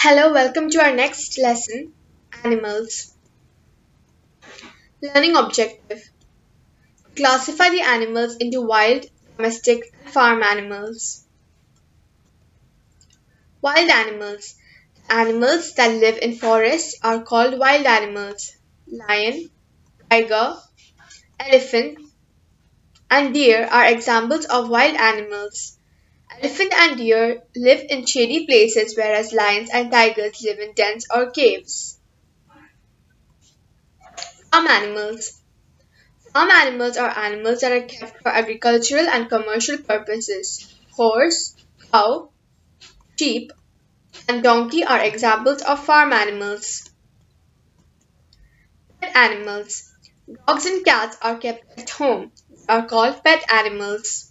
Hello, welcome to our next lesson, Animals. Learning objective. Classify the animals into wild, domestic, and farm animals. Wild animals. Animals that live in forests are called wild animals. Lion, tiger, elephant, and deer are examples of wild animals. Elephant and deer live in shady places, whereas lions and tigers live in dens or caves. Farm animals. Farm animals are animals that are kept for agricultural and commercial purposes. Horse, cow, sheep, and donkey are examples of farm animals. Pet animals. Dogs and cats are kept at home. They are called pet animals.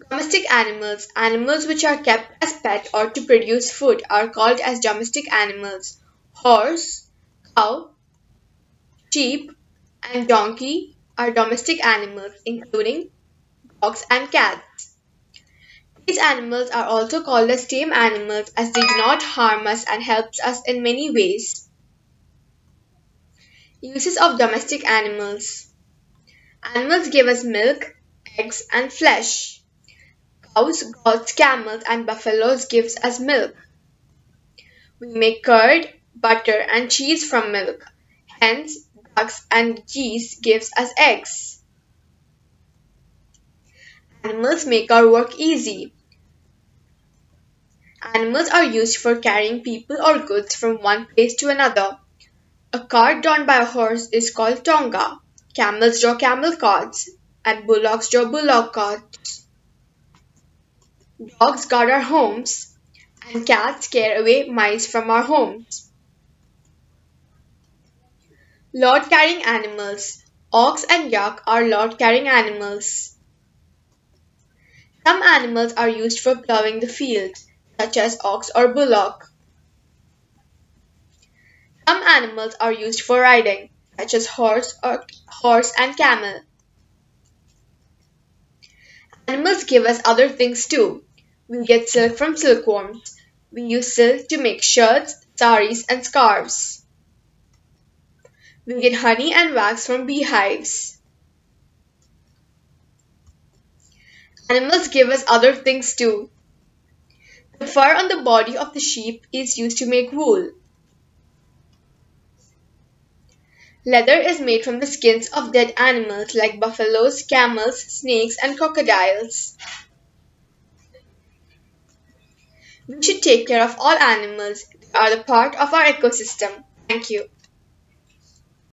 Domestic animals. Animals which are kept as pet or to produce food are called as domestic animals. Horse, cow, sheep, and donkey are domestic animals, including dogs and cats. These animals are also called as tame animals as they do not harm us and helps us in many ways. Uses of domestic animals. Animals give us milk, eggs, and flesh. Cows, goats, camels, and buffaloes gives us milk. We make curd, butter, and cheese from milk. Hens, ducks, and geese gives us eggs. Animals make our work easy. Animals are used for carrying people or goods from one place to another. A cart drawn by a horse is called tonga. Camels draw camel carts, and bullocks draw bullock carts. Dogs guard our homes, and cats scare away mice from our homes. Load-carrying animals. Ox and yak are load-carrying animals. Some animals are used for plowing the field, such as ox or bullock. Some animals are used for riding, such as horse and camel. Animals give us other things too. We get silk from silkworms. We use silk to make shirts, saris, and scarves. We get honey and wax from beehives. Animals give us other things too. The fur on the body of the sheep is used to make wool. Leather is made from the skins of dead animals like buffaloes, camels, snakes, and crocodiles. We should take care of all animals. They are the part of our ecosystem. Thank you.